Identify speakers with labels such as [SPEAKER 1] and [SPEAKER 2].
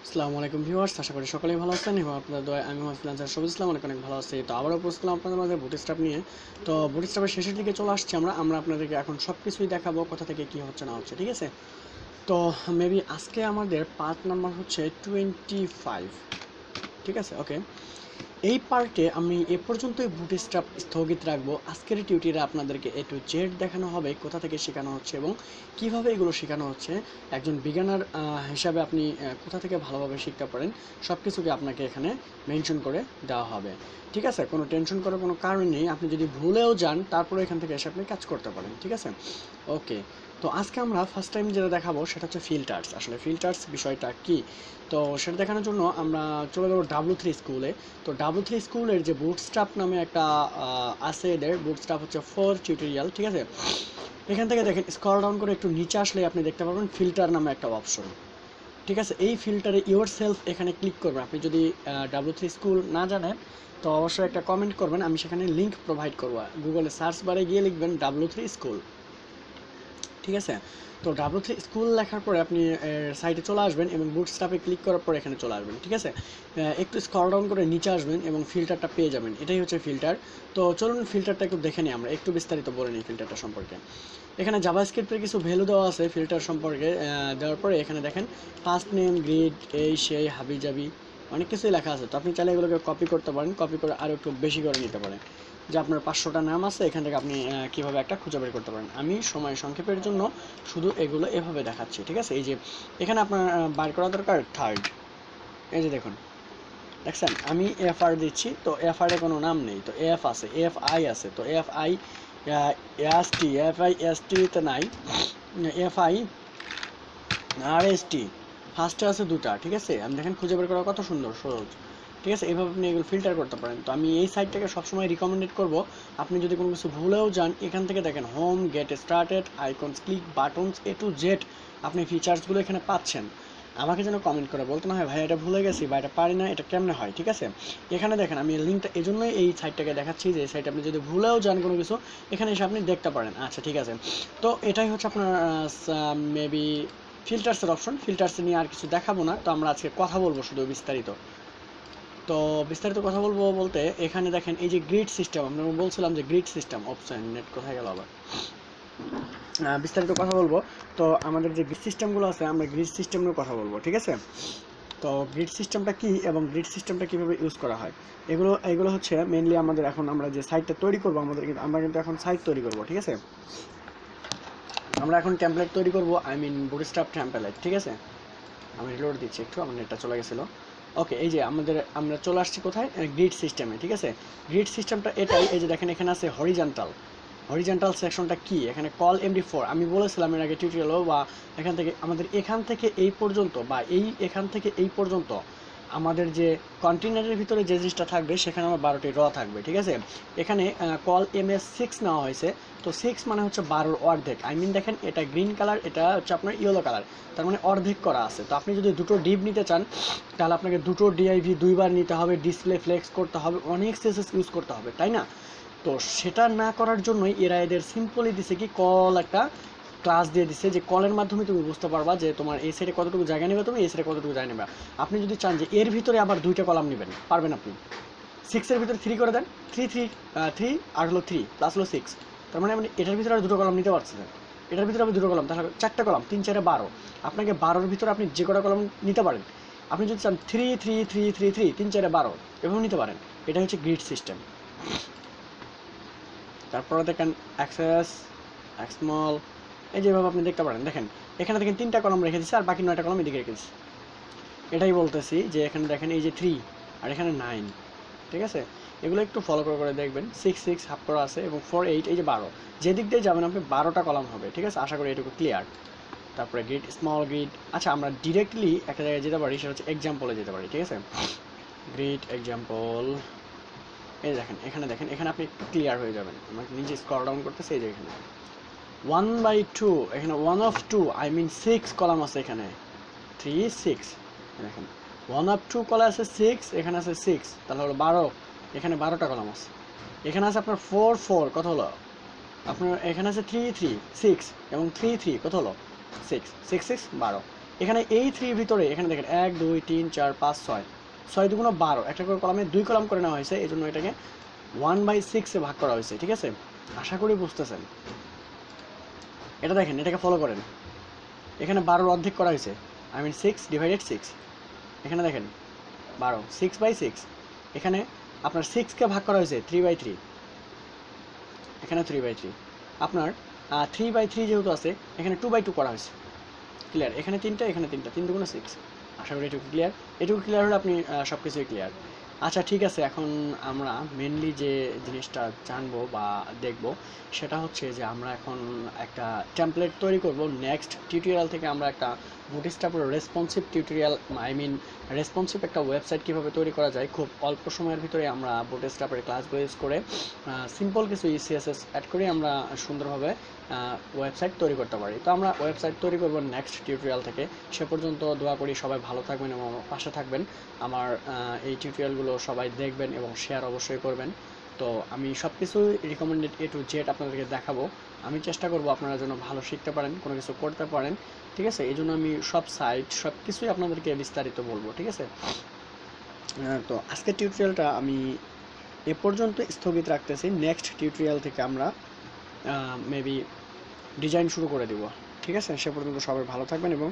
[SPEAKER 1] আসসালামু আলাইকুম ভিউয়ার্স, আশা করি সকলেই ভালো আছেন এবং আপনাদের দয়ায় আমি ফ্রিল্যান্সার সবুজ অনেক ভালো আছি। তো আবারও উপস্থিত আপনাদের মাঝে বুটস্ট্র্যাপ নিয়ে। তো বুটস্ট্র্যাপের শেষের দিকে চলে আসছি আমরা আপনাদেরকে এখন সব কিছুই দেখাবো, কোথা থেকে কী হচ্ছে না হচ্ছে, ঠিক আছে। তো মেবি আজকে আমাদের পার্ট নাম্বার হচ্ছে 25, ঠিক আছে। ওকে, এই পার্টে আমি এ পর্যন্তই বুটস্ট্র্যাপ স্থগিত রাখবো। আজকের টিউটোরিয়ালে আপনাদেরকে A to Z দেখানো হবে, কোথা থেকে শেখানো হচ্ছে এবং কিভাবে এগুলো শেখানো হচ্ছে। একজন বিগিনার হিসাবে আপনি কোথা থেকে ভালোভাবে শিখতে পারেন সব কিছুকে আপনাকে এখানে মেনশন করে দেওয়া হবে, ঠিক আছে। কোনো টেনশন করার কোনো কারণ নেই। আপনি যদি ভুলেও যান তারপরে এখান থেকে এসে আপনি কাজ করতে পারেন, ঠিক আছে। ওকে, তো আজকে আমরা ফার্স্ট টাইম যেটা দেখাবো সেটা হচ্ছে ফিল্টার্স। আসলে ফিল্টার্স বিষয়টা কি, তো সেটা দেখানোর জন্য আমরা চলে যাবো W3 স্কুলে। তো W3 স্কুলের যে বুটস্ট্র্যাপ নামে একটা আছে, এদের বুটস্ট্র্যাপ হচ্ছে 4 টিউটোরিয়াল, ঠিক আছে। এখান থেকে দেখেন স্ক্রল ডাউন করে একটু নিচে আসলে আপনি দেখতে পাবেন ফিল্টার নামে একটা অপশন, ঠিক আছে। এই ফিল্টারে ইউর সেলফ এখানে ক্লিক করবেন। আপনি যদি W3 স্কুল না জানেন তো অবশ্যই একটা কমেন্ট করবেন, আমি সেখানে লিঙ্ক প্রোভাইড করবো। গুগলে সার্চ বারে গিয়ে লিখবেন W3 স্কুল, ঠিক আছে। তো W3 স্কুল লেখার পরে আপনি সাইটে চলে আসবেন এবং বুটস্ট্র্যাপে ক্লিক করার পর এখানে চলে আসবেন, ঠিক আছে। একটু স্ক্রল ডাউন করে নিচে আসবেন এবং ফিল্টারটা পেয়ে যাবেন। এটাই হচ্ছে ফিল্টার। তো চলুন ফিল্টারটা একটু দেখে নিই, আমরা একটু বিস্তারিত বলে নিই ফিল্টারটা সম্পর্কে। এখানে জাভাস্ক্রিপ্টের কিছু ভ্যালু দেওয়া আছে ফিল্টার সম্পর্কে। দেওয়ার পরে এখানে দেখেন ফার্স্ট নেম, গ্রিড, এই সেই হাবি জাবি অনেক কিছুই লেখা আছে। তো আপনি চাইলে এগুলোকে কপি করতে পারেন, কপি করে আরও একটু বেশি করে নিতে পারেন। যে আপনার 500টা নাম আছে, এখান থেকে আপনি কীভাবে একটা খুঁজে বের করতে পারেন। আমি সময় সংক্ষেপের জন্য শুধু এগুলো এভাবে দেখাচ্ছি, ঠিক আছে। এই যে এখানে আপনার বার করা দরকার থার্ড, এই যে দেখুন, দেখছেন আমি FR দিচ্ছি, তো FR এ কোনো নাম নেই, তো F আছে, FI আছে, তো FI ST তে নাই, FI আর ST ফার্স্টে আছে দুটা, ঠিক আছে। আমি দেখেন খুঁজে বের করা কত সুন্দর সহজ, ঠিক আছে। এইভাবে আপনি এগুলো ফিল্টার করতে পারেন। তো আমি এই সাইটটাকে সবসময় রিকমেন্ডেড করব। আপনি যদি কোনো কিছু ভুলেও যান এখান থেকে দেখেন home, get started, icons, click, buttons, A to Z আপনি ফিচার্সগুলো এখানে পাচ্ছেন। আমাকে যেন কমেন্ট করে বলতে না হয় ভাই এটা ভুলে গেছি বা এটা পারি না, এটা কেমনে হয়, ঠিক আছে। এখানে দেখেন আমি লিঙ্কটা এই জন্যই এই সাইটটাকে দেখাচ্ছি, যে এই সাইট আপনি যদি ভুলেও যান কোনো কিছু এখানে এসে আপনি দেখতে পারেন। আচ্ছা, ঠিক আছে। তো এটাই হচ্ছে আপনার মেবি ফিল্টার্সের অপশন। ফিল্টার্স নিয়ে আর কিছু দেখাবো না, তো আমরা আজকে কথা বলবো শুধু বিস্তারিত। তো বিস্তারিত কথা বলবো বলতে এখানে দেখেন এই যে গ্রিড সিস্টেম, আমরা বলছিলাম যে গ্রিড সিস্টেম অপশন, নেট কোথায় গেল আবার, বিস্তারিত কথা বলবো। তো আমাদের যে গ্রিড সিস্টেমগুলো আছে আমরা গ্রিড সিস্টেম নিয়ে কথা বলবো, ঠিক আছে। তো গ্রিড সিস্টেমটা কি এবং গ্রিড সিস্টেমটা কীভাবে ইউজ করা হয় এগুলো হচ্ছে মেইনলি আমাদের এখন আমরা যে সাইটটা তৈরি করবো, আমরা কিন্তু এখন সাইট তৈরি করবো, ঠিক আছে। আমরা এখন টেমপ্লেট তৈরি করব, বুটস্ট্র্যাপ টেমপ্লেট, ঠিক আছে। আমি রিলোড দিচ্ছি একটু, আমার নেটটা চলে গেছিলো। ওকে, এই যে আমরা চলে আসছি কোথায়, গ্রিড সিস্টেমে, ঠিক আছে। গ্রিড সিস্টেমটা এটাই, এই যে দেখেন এখানে আছে হরিজন্টাল সেকশনটা কি, এখানে কল MD4 আমি বলেছিলাম এর আগে টিউটোরিয়ালও, বা এখান থেকে এই পর্যন্ত বা এখান থেকে এই পর্যন্ত আমাদের যে কন্টেইনারের ভিতরে যে জিনিসটা থাকবে সেখানে আমার 12টি র থাকবে, ঠিক আছে। এখানে কল MS6 নেওয়া হয়েছে। তো 6 মানে হচ্ছে 12-র অর্ধেক। দেখেন এটা গ্রিন কালার, এটা হচ্ছে আপনার ইয়েলো কালার, তার মানে অর্ধেক করা আছে। তো আপনি যদি দুটো ডিভ নিতে চান তাহলে আপনাকে দুটো DIV দুইবার নিতে হবে, ডিসপ্লে ফ্লেক্স করতে হবে, অনেক CSS ইউজ করতে হবে, তাই না। তো সেটা না করার জন্যই এরা এদের সিম্পলি দিছে কি কল একটা ক্লাস দিয়ে দিচ্ছে, যে কলের মাধ্যমে তুমি বুঝতে পারবা যে তোমার এই সাইডে কতটুকু জায়গা নেবে, তুমি এই সাইডে কতটুকু জায়গা নেবে। আপনি যদি চান যে এর ভিতরে আবার দুইটা কলাম নেবেন, পারবেন আপনি। 6-এর ভিতরে 3 করে দেন, 3 আর হলো 3 প্লাস হলো 6, তার মানে আপনি এটার ভিতরে আর দুটো কলাম নিতে পারছেন। এটার ভিতরে আপনি দুটো কলাম, তাহলে 4টা কলাম, 3 4 12। আপনাকে 12-র ভিতরে আপনি যে কটা কলাম নিতে পারেন, আপনি যদি চান 3 3 3 3 3 3 4 12 এভাবে নিতে পারেন। এটা হচ্ছে গ্রিড সিস্টেম। তারপরে দেখেন অ্যাক্সেস, স্মল, এই যেভাবে আপনি দেখতে পারেন। দেখেন এখানে দেখেন 3টা কলাম রেখে দিচ্ছি আর বাকি 9টা কলাম এদিকে রেখে দিচ্ছি। এটাই বলতেছি যে এখানে দেখেন এই যে 3 আর এখানে 9, ঠিক আছে। এগুলো একটু ফলো করে দেখবেন। 6 6 হাফ করা আছে এবং 4 8, এই যে 12, যেদিক দিয়ে যাবেন আপনি 12টা কলাম হবে, ঠিক আছে। আশা করি এটুকু ক্লিয়ার। তারপরে গ্রিড, স্মল গ্রিড। আচ্ছা, আমরা ডিরেক্টলি একটা জায়গায় যেতে পারি, সেটা হচ্ছে এক্সাম্পলে যেতে পারি, ঠিক আছে। গ্রিড এক্সাম্পল, এই দেখেন এখানে আপনি একটু ক্লিয়ার হয়ে যাবেন। আমাকে নিজে স্ক্রল ডাউন করতেছে, এই যে এখানে 1/2, এখানে 1 of 2 6 কলাম আছে এখানে, 3 6, দেখেন 1 of 2 কলাম আছে 6, এখানে আছে 6, তাহলে হলো 12, এখানে 12টা কলাম আছে। এখানে আছে আপনার 4 4, কত হলো আপনার, এখানে আছে 3 3 6 এবং 3 3, কত হলো 6 6 6 12। এখানে এই থ্রির ভিতরে এখানে দেখেন 1 2 3 4 5 6 6 দুগুণ 12, একটা করে কলামে 2 কলাম করে নেওয়া হয়েছে, এই জন্য এটাকে 1/6 এ ভাগ করা হয়েছে। ঠিক আছে, আশা করি বুঝতেছেন। এটা দেখেন, এটাকে ফলো করেন, এখানে 12 অর্ধেক করা হয়েছে, আই মিন 6/6। এখানে দেখেন 12 6/6, এখানে আপনার 6কে ভাগ করা হয়েছে 3/3, এখানে 3/3, আপনার 3/3 যেহেতু আছে এখানে 2/2 করা হয়েছে। ক্লিয়ার, এখানে 3টা এখানে 3টা, 3 দুগুণ 6। আশা করি এটুকু ক্লিয়ার। এটুকু ক্লিয়ার হলে আপনি সব কিছুই ক্লিয়ার। আচ্ছা ঠিক আছে, এখন আমরা মেনলি যে জিনিসটা জানবো বা দেখব সেটা হচ্ছে যে আমরা এখন একটা টেমপ্লেট তৈরি করব। নেক্সট টিউটোরিয়াল থেকে আমরা একটা বুটস্ট্র্যাপের responsive tutorial, I mean responsive একটা ওয়েবসাইট কীভাবে তৈরি করা যায় খুব অল্প সময়ের ভিতরে আমরা বুটস্ট্র্যাপের ক্লাসগুলো ইউজ করে সিম্পল কিছু সিএসএস অ্যাড করে আমরা সুন্দরভাবে ওয়েবসাইট তৈরি করতে পারি। তো আমরা ওয়েবসাইট তৈরি করব নেক্সট টিউটোরিয়াল থেকে। সে পর্যন্ত দোয়া করি সবাই ভালো থাকবেন এবং আমার পাশে থাকবেন। আমার এই টিউটোরিয়ালগুলো সবাই দেখবেন এবং শেয়ার অবশ্যই করবেন। তো আমি সব কিছুই রিকমেন্ডেড A to Z আপনাদেরকে দেখাবো। আমি চেষ্টা করব আপনারা যেন ভালো শিখতে পারেন, কোনো কিছু করতে পারেন। ঠিক আছে, এই জন্য আমি সব সাইট সব কিছুই আপনাদেরকে বিস্তারিত বলবো। ঠিক আছে, তো আজকের টিউটোরিয়ালটা আমি এ পর্যন্ত স্থগিত রাখতেছি। নেক্সট টিউটোরিয়াল থেকে আমরা মেবি ডিজাইন শুরু করে দিব। ঠিক আছে, সে পর্যন্ত সবাই ভালো থাকবেন এবং